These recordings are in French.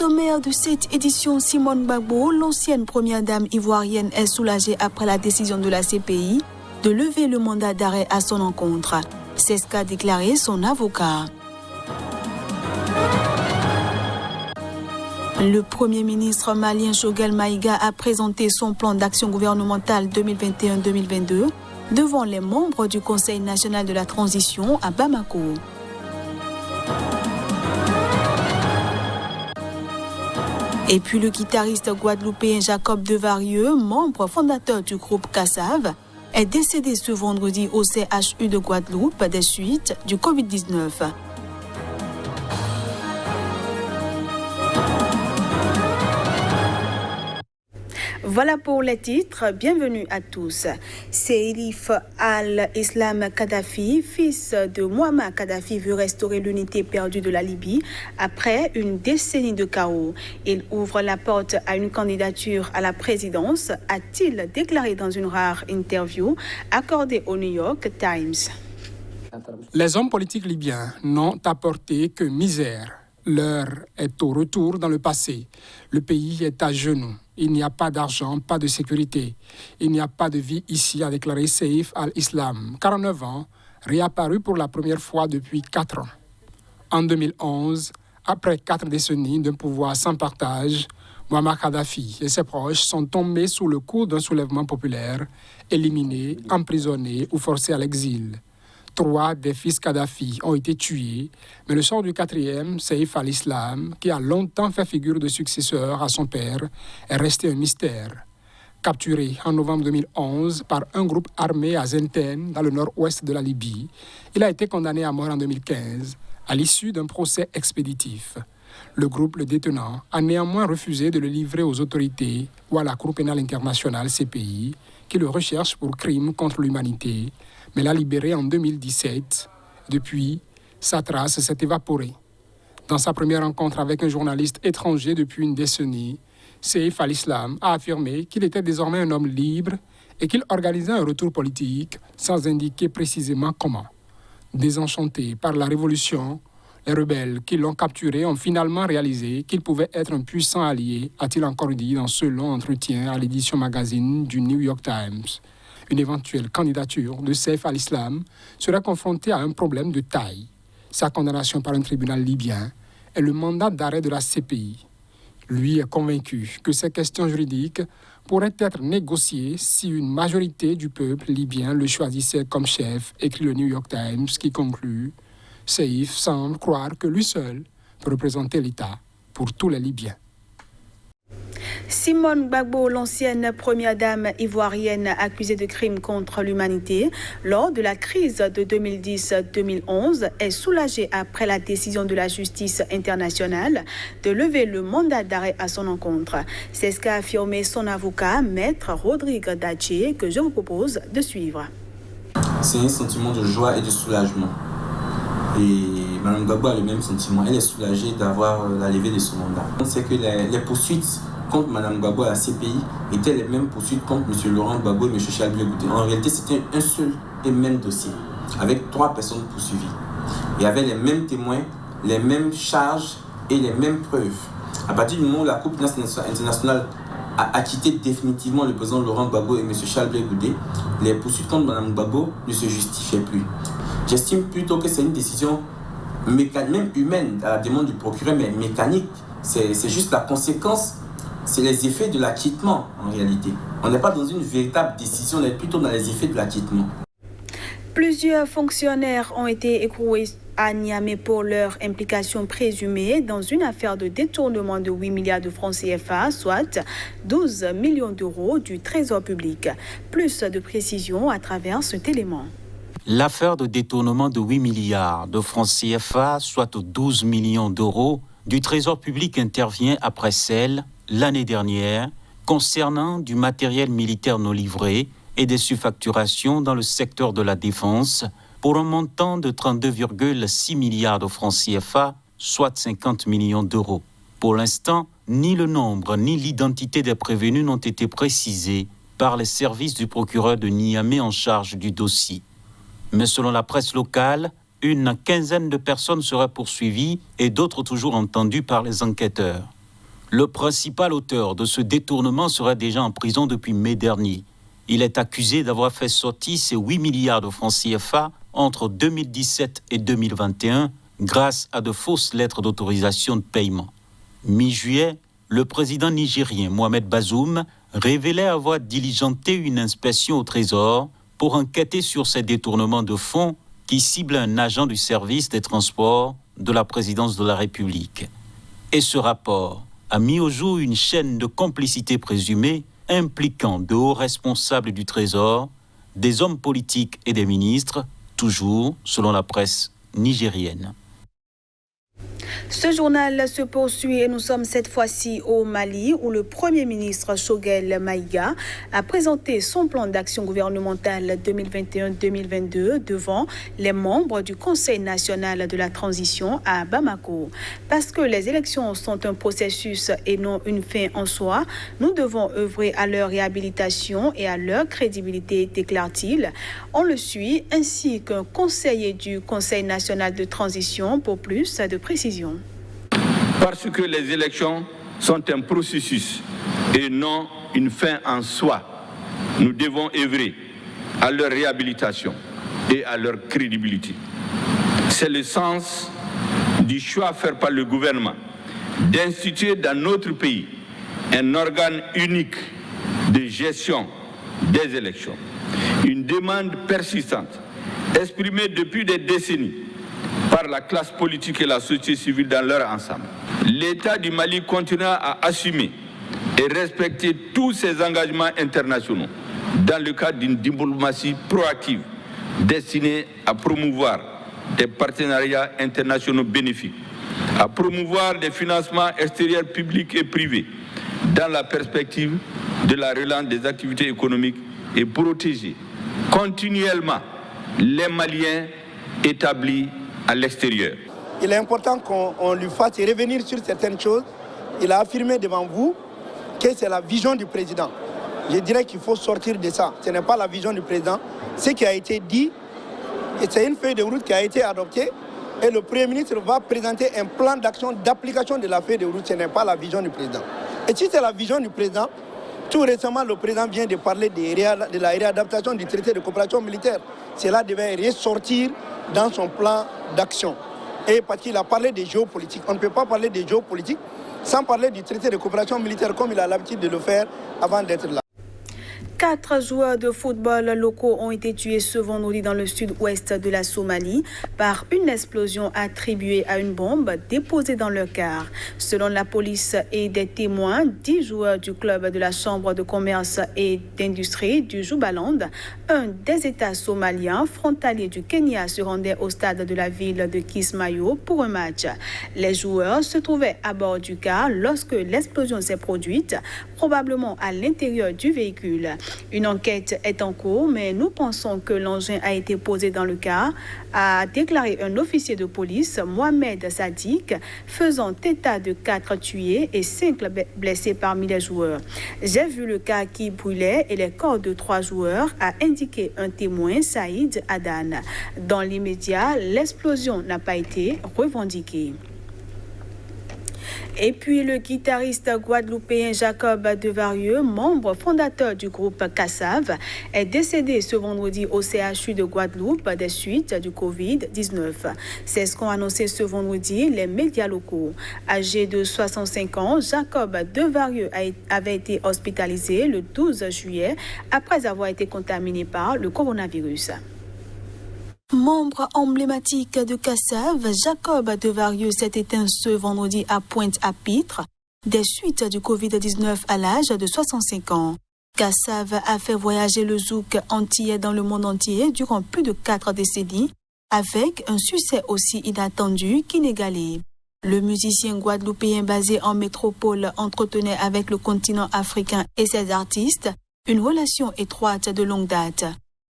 sommaire de cette édition, Simone Gbagbo, l'ancienne première dame ivoirienne, est soulagée après la décision de la CPI de lever le mandat d'arrêt à son encontre. C'est ce qu'a déclaré son avocat. Le Premier ministre malien Choguel Maïga a présenté son plan d'action gouvernementale 2021-2022 devant les membres du Conseil national de la transition à Bamako. Et puis le guitariste guadeloupéen Jacob Devarieux, membre fondateur du groupe Kassav, est décédé ce vendredi au CHU de Guadeloupe des suites du Covid-19. Voilà pour les titres. Bienvenue à tous. Seif al-Islam Kadhafi, fils de Muammar Kadhafi, veut restaurer l'unité perdue de la Libye après une décennie de chaos. Il ouvre la porte à une candidature à la présidence, a-t-il déclaré dans une rare interview accordée au New York Times. Les hommes politiques libyens n'ont apporté que misère. L'heure est au retour dans le passé. Le pays est à genoux. Il n'y a pas d'argent, pas de sécurité. Il n'y a pas de vie ici, a déclaré Seif al-Islam, 49 ans, réapparu pour la première fois depuis 4 ans. En 2011, après 4 décennies d'un pouvoir sans partage, Muammar Kadhafi et ses proches sont tombés sous le coup d'un soulèvement populaire, éliminés, emprisonnés ou forcés à l'exil. 3 des fils Kadhafi ont été tués, mais le sort du 4e, Seif al-Islam, qui a longtemps fait figure de successeur à son père, est resté un mystère. Capturé en novembre 2011 par un groupe armé à Zenten, dans le nord-ouest de la Libye, il a été condamné à mort en 2015, à l'issue d'un procès expéditif. Le groupe le détenant a néanmoins refusé de le livrer aux autorités ou à la Cour pénale internationale CPI, qui le recherche pour crimes contre l'humanité, mais l'a libéré en 2017. Depuis, sa trace s'est évaporée. Dans sa première rencontre avec un journaliste étranger depuis une décennie, Seif al-Islam a affirmé qu'il était désormais un homme libre et qu'il organisait un retour politique sans indiquer précisément comment. Désenchantés par la révolution, les rebelles qui l'ont capturé ont finalement réalisé qu'il pouvait être un puissant allié, a-t-il encore dit dans ce long entretien à l'édition magazine du New York Times. Une éventuelle candidature de Seif al-Islam sera confrontée à un problème de taille. Sa condamnation par un tribunal libyen et le mandat d'arrêt de la CPI. Lui est convaincu que ces questions juridiques pourraient être négociées si une majorité du peuple libyen le choisissait comme chef, écrit le New York Times, qui conclut « Seif semble croire que lui seul peut représenter l'État pour tous les Libyens ». Simone Gbagbo, l'ancienne première dame ivoirienne accusée de crimes contre l'humanité lors de la crise de 2010-2011, est soulagée après la décision de la justice internationale de lever le mandat d'arrêt à son encontre. C'est ce qu'a affirmé son avocat, Maître Rodrigue Daché, que je vous propose de suivre. C'est un sentiment de joie et de soulagement. Et Mme Gbagbo a le même sentiment. Elle est soulagée d'avoir la levée de son mandat. On sait que les poursuites contre Mme Gbagbo à la CPI étaient les mêmes poursuites contre M. Laurent Gbagbo et M. Charles Blé Goudé. En réalité, c'était un seul et même dossier, avec 3 personnes poursuivies. Il y avait les mêmes témoins, les mêmes charges et les mêmes preuves. À partir du moment où la Cour pénale internationale a acquitté définitivement le président Laurent Gbagbo et M. Charles Blé Goudé, les poursuites contre Mme Gbagbo ne se justifiaient plus. J'estime plutôt que c'est une décision même humaine, à la demande du procureur, mais mécanique. C'est juste la conséquence. C'est les effets de l'acquittement, en réalité. On n'est pas dans une véritable décision, on est plutôt dans les effets de l'acquittement. Plusieurs fonctionnaires ont été écroués à Niamey pour leur implication présumée dans une affaire de détournement de 8 milliards de francs CFA, soit 12 millions d'euros du Trésor public. Plus de précisions à travers cet élément. L'affaire de détournement de 8 milliards de francs CFA, soit 12 millions d'euros, du Trésor public intervient après celle, l'année dernière, concernant du matériel militaire non livré et des surfacturations dans le secteur de la défense pour un montant de 32,6 milliards de francs CFA, soit 50 millions d'euros. Pour l'instant, ni le nombre ni l'identité des prévenus n'ont été précisés par les services du procureur de Niamey en charge du dossier. Mais selon la presse locale, une quinzaine de personnes seraient poursuivies et d'autres toujours entendues par les enquêteurs. Le principal auteur de ce détournement serait déjà en prison depuis mai dernier. Il est accusé d'avoir fait sortir ces 8 milliards de francs CFA entre 2017 et 2021 grâce à de fausses lettres d'autorisation de paiement. Mi-juillet, le président nigérien Mohamed Bazoum révélait avoir diligenté une inspection au Trésor pour enquêter sur ces détournements de fonds qui ciblent un agent du service des transports de la présidence de la République. Et ce rapport a mis au jour une chaîne de complicité présumée impliquant de hauts responsables du Trésor, des hommes politiques et des ministres, toujours selon la presse nigérienne. Ce journal se poursuit et nous sommes cette fois-ci au Mali où le Premier ministre Choguel Maïga a présenté son plan d'action gouvernementale 2021-2022 devant les membres du Conseil national de la transition à Bamako. Parce que les élections sont un processus et non une fin en soi, nous devons œuvrer à leur réhabilitation et à leur crédibilité, déclare-t-il. On le suit, ainsi qu'un conseiller du Conseil national de transition pour plus de précision. Parce que les élections sont un processus et non une fin en soi, nous devons œuvrer à leur réhabilitation et à leur crédibilité. C'est le sens du choix fait par le gouvernement d'instituer dans notre pays un organe unique de gestion des élections. Une demande persistante exprimée depuis des décennies par la classe politique et la société civile dans leur ensemble. L'État du Mali continuera à assumer et respecter tous ses engagements internationaux dans le cadre d'une diplomatie proactive destinée à promouvoir des partenariats internationaux bénéfiques, à promouvoir des financements extérieurs publics et privés dans la perspective de la relance des activités économiques et protéger continuellement les Maliens établis à l'extérieur. Il est important qu'on lui fasse revenir sur certaines choses. Il a affirmé devant vous que c'est la vision du président. Je dirais qu'il faut sortir de ça. Ce n'est pas la vision du président. Ce qui a été dit, et c'est une feuille de route qui a été adoptée et le Premier ministre va présenter un plan d'action d'application de la feuille de route. Ce n'est pas la vision du président. Et si c'est la vision du président, tout récemment, le président vient de parler de la réadaptation du traité de coopération militaire. Cela devait ressortir dans son plan d'action. Et parce qu'il a parlé de géopolitique. On ne peut pas parler de géopolitique sans parler du traité de coopération militaire comme il a l'habitude de le faire avant d'être là. 4 joueurs de football locaux ont été tués ce vendredi dans le sud-ouest de la Somalie par une explosion attribuée à une bombe déposée dans leur car. Selon la police et des témoins, 10 joueurs du club de la Chambre de commerce et d'industrie du Jubaland, un des États somaliens frontaliers du Kenya, se rendaient au stade de la ville de Kismayo pour un match. Les joueurs se trouvaient à bord du car lorsque l'explosion s'est produite, probablement à l'intérieur du véhicule. Une enquête est en cours, mais nous pensons que l'engin a été posé dans le car, a déclaré un officier de police, Mohamed Sadik, faisant état de 4 tués et 5 blessés parmi les joueurs. J'ai vu le car qui brûlait et les corps de 3 joueurs, a indiqué un témoin, Saïd Adan. Dans l'immédiat, l'explosion n'a pas été revendiquée. Et puis le guitariste guadeloupéen Jacob Devarieux, membre fondateur du groupe Kassav, est décédé ce vendredi au CHU de Guadeloupe des suites du Covid-19. C'est ce qu'ont annoncé ce vendredi les médias locaux. Âgé de 65 ans, Jacob Devarieux avait été hospitalisé le 12 juillet après avoir été contaminé par le coronavirus. Membre emblématique de Kassav, Jacob Devarieux s'est éteint ce vendredi à Pointe-à-Pitre des suites du Covid-19 à l'âge de 65 ans. Kassav a fait voyager le zouk antillais dans le monde entier durant plus de 4 décennies avec un succès aussi inattendu qu'inégalé. Le musicien guadeloupéen basé en métropole entretenait avec le continent africain et ses artistes une relation étroite de longue date.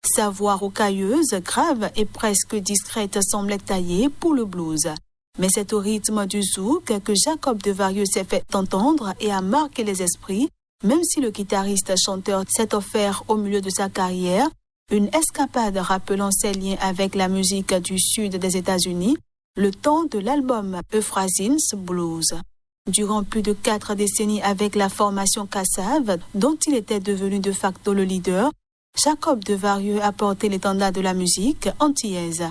Sa voix rocailleuse, grave et presque discrète semblait taillée pour le blues. Mais c'est au rythme du zouk que Jacob Devarieux s'est fait entendre et a marqué les esprits, même si le guitariste-chanteur s'est offert au milieu de sa carrière une escapade rappelant ses liens avec la musique du sud des États-Unis, le temps de l'album Euphrasins Blues. Durant plus de 4 décennies avec la formation Kassav, dont il était devenu de facto le leader, Jacob Devarieux a porté l'étendard de la musique antillaise.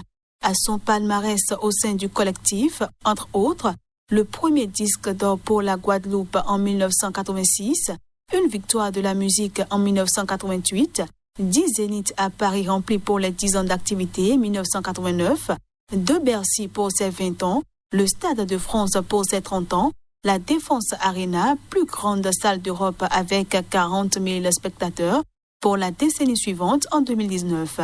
À son palmarès au sein du collectif, entre autres, le premier disque d'or pour la Guadeloupe en 1986, une victoire de la musique en 1988, 10 zéniths à Paris remplis pour les 10 ans d'activité 1989, 2 Bercy pour ses 20 ans, le Stade de France pour ses 30 ans, la Défense Arena, plus grande salle d'Europe avec 40 000 spectateurs, pour la décennie suivante en 2019.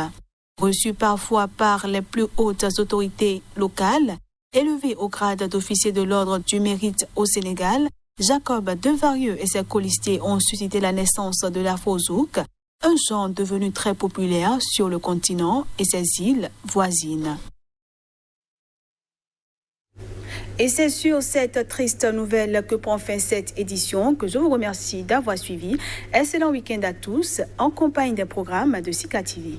Reçu parfois par les plus hautes autorités locales, élevé au grade d'officier de l'ordre du mérite au Sénégal, Jacob Devarieux et ses colistiers ont suscité la naissance de l'afro-zouk, un genre devenu très populaire sur le continent et ses îles voisines. Et c'est sur cette triste nouvelle que prend fin cette édition que je vous remercie d'avoir suivi. Excellent week-end à tous en compagnie des programmes de Sika TV.